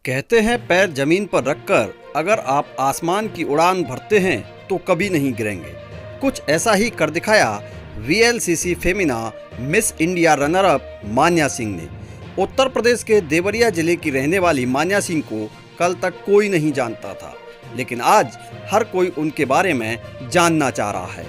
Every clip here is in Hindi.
कहते हैं पैर जमीन पर रखकर अगर आप आसमान की उड़ान भरते हैं तो कभी नहीं गिरेंगे। कुछ ऐसा ही कर दिखाया VLCC Femina Miss India runner up Manya Singh ने। उत्तर प्रदेश के देवरिया जिले की रहने वाली मान्या सिंह को कल तक कोई नहीं जानता था, लेकिन आज हर कोई उनके बारे में जानना चाह रहा है।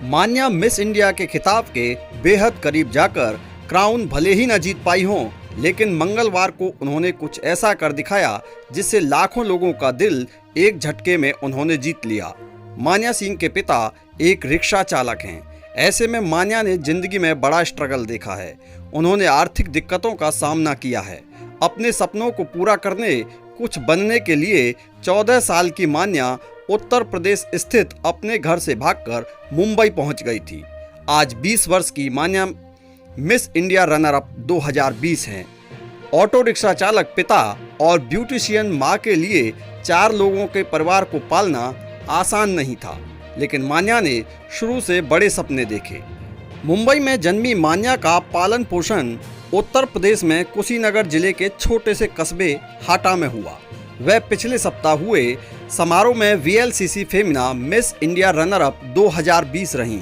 मान्या मिस इंडिया के खिताब के बेहद करीब जाकर क्राउन भले ही न जीत पाई हों, लेकिन मंगलवार को उन्होंने कुछ ऐसा कर दिखाया जिससे लाखों लोगों का दिल एक झटके में उन्होंने जीत लिया। मान्या सिंह के पिता एक रिक्शा चालक हैं। ऐसे में मान्या ने जिंदगी में बड़ा स्ट्रगल देखा है। उन्होंने आर्थिक दिक्कतों का सामना किया है। अपने सपनों को पूरा करने, कुछ बनने के लिए 14 साल की मान्या उत्तर प्रदेश स्थित अपने घर से भागकर मुंबई पहुंच गई थी। आज 20 वर्ष की मान्या मिस इंडिया रनर अप 2020 हैं। ऑटो रिक्शा चालक पिता और ब्यूटिशियन मां के लिए 4 लोगों के परिवार को पालना आसान नहीं था, लेकिन मान्या ने शुरू से बड़े सपने देखे। मुंबई में जन्मी मान्या का पालन पोषण उत्तर प्रदेश में कुशीनगर जिले के छोटे से कस्बे हाटा में हुआ। वह पिछले सप्ताह हुए समारोह में VLCC Femina Miss India runner up 2020 रहीं।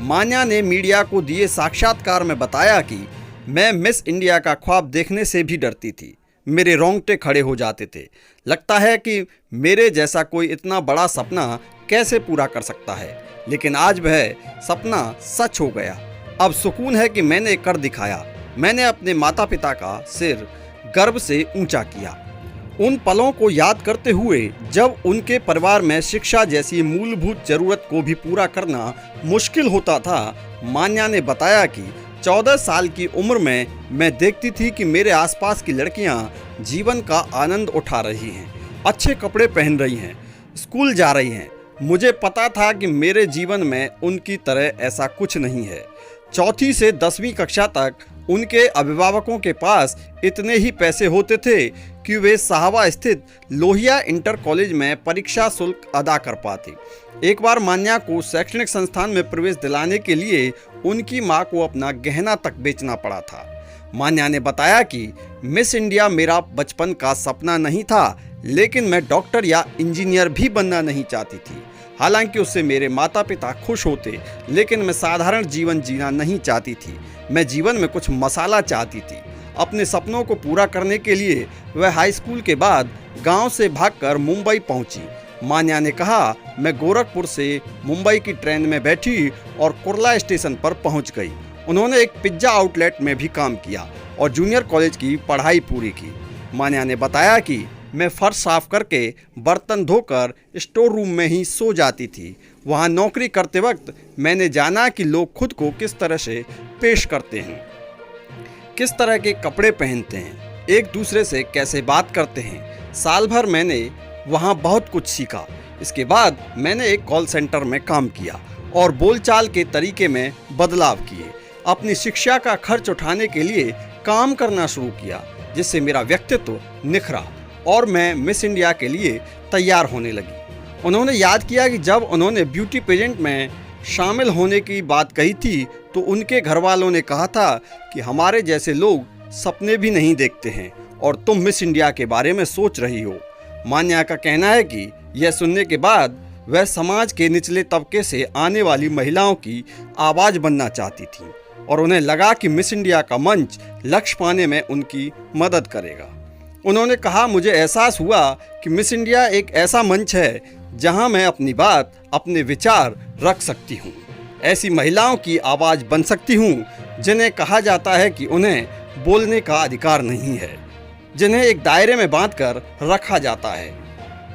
मान्या ने मीडिया को दिए साक्षात्कार में बताया कि मैं मिस इंडिया का ख्वाब देखने से भी डरती थी। मेरे रोंगटे खड़े हो जाते थे। लगता है कि मेरे जैसा कोई इतना बड़ा सपना कैसे पूरा कर सकता है, लेकिन आज वह सपना सच हो गया। अब सुकून है कि मैंने कर दिखाया। मैंने अपने माता पिता का सिर गर्व से ऊंचा किया। उन पलों को याद करते हुए जब उनके परिवार में शिक्षा जैसी मूलभूत जरूरत को भी पूरा करना मुश्किल होता था, मान्या ने बताया कि 14 साल की उम्र में मैं देखती थी कि मेरे आसपास की लड़कियां जीवन का आनंद उठा रही हैं, अच्छे कपड़े पहन रही हैं, स्कूल जा रही हैं। मुझे पता था कि मेरे जीवन में उनकी तरह ऐसा कुछ नहीं है। 4वीं से 10वीं कक्षा तक उनके अभिभावकों के पास इतने ही पैसे होते थे कि वे साहवा स्थित लोहिया इंटर कॉलेज में परीक्षा शुल्क अदा कर पाते। एक बार मान्या को शैक्षणिक संस्थान में प्रवेश दिलाने के लिए उनकी मां को अपना गहना तक बेचना पड़ा था। मान्या ने बताया कि मिस इंडिया मेरा बचपन का सपना नहीं था, लेकिन मैं डॉक्टर या इंजीनियर भी बनना नहीं चाहती थी। हालांकि उससे मेरे माता पिता खुश होते, लेकिन मैं साधारण जीवन जीना नहीं चाहती थी। मैं जीवन में कुछ मसाला चाहती थी। अपने सपनों को पूरा करने के लिए वह हाई स्कूल के बाद गांव से भागकर मुंबई पहुंची। मान्या ने कहा, मैं गोरखपुर से मुंबई की ट्रेन में बैठी और कुर्ला स्टेशन पर पहुंच गई। उन्होंने एक पिज्जा आउटलेट में भी काम किया और जूनियर कॉलेज की पढ़ाई पूरी की। मान्या ने बताया कि मैं फर्श साफ करके बर्तन धोकर स्टोर रूम में ही सो जाती थी। वहाँ नौकरी करते वक्त मैंने जाना कि लोग खुद को किस तरह से पेश करते हैं, किस तरह के कपड़े पहनते हैं, एक दूसरे से कैसे बात करते हैं। साल भर मैंने वहाँ बहुत कुछ सीखा। इसके बाद मैंने एक कॉल सेंटर में काम किया और बोलचाल के तरीके में बदलाव किए। अपनी शिक्षा का खर्च उठाने के लिए काम करना शुरू किया, जिससे मेरा व्यक्तित्व निखरा और मैं मिस इंडिया के लिए तैयार होने लगी। उन्होंने याद किया कि जब उन्होंने ब्यूटी पेजेंट में शामिल होने की बात कही थी तो उनके घर वालों ने कहा था कि हमारे जैसे लोग सपने भी नहीं देखते हैं और तुम मिस इंडिया के बारे में सोच रही हो। मान्या का कहना है कि यह सुनने के बाद वह समाज के निचले तबके से आने वाली महिलाओं की आवाज़ बनना चाहती थी और उन्हें लगा कि मिस इंडिया का मंच लक्ष्य पाने में उनकी मदद करेगा। उन्होंने कहा, मुझे एहसास हुआ कि मिस इंडिया एक ऐसा मंच है जहां मैं अपनी बात, अपने विचार रख सकती हूं। ऐसी महिलाओं की आवाज़ बन सकती हूं जिन्हें कहा जाता है कि उन्हें बोलने का अधिकार नहीं है, जिन्हें एक दायरे में बांधकर रखा जाता है।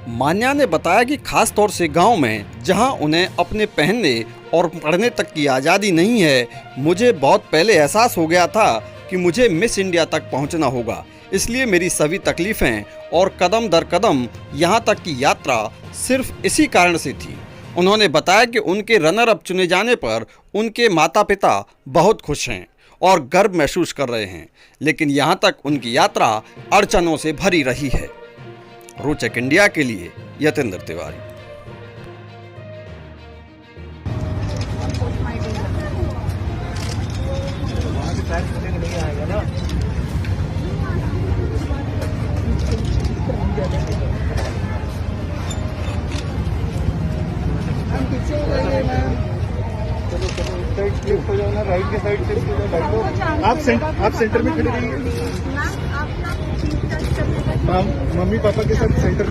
मान्या ने बताया कि खास तौर से गांव में, जहां उन्हें अपने पहनने और पढ़ने तक की आज़ादी नहीं है, मुझे बहुत पहले एहसास हो गया था कि मुझे मिस इंडिया तक पहुंचना होगा। इसलिए मेरी सभी तकलीफ़ें और कदम दर कदम यहाँ तक की यात्रा सिर्फ इसी कारण से थी। उन्होंने बताया कि उनके रनर अप चुने जाने पर उनके माता पिता बहुत खुश हैं और गर्व महसूस कर रहे हैं, लेकिन यहाँ तक उनकी यात्रा अड़चनों से भरी रही है। रोचक इंडिया के लिए यतेंद्र तिवारी। शिफ्ट हो जाओ ना, राइट के साइड शिफ्ट हो जाओ भाई लोग। आप सेंटर में खड़े रहिए। हाँ, मम्मी पापा के साथ सेंटर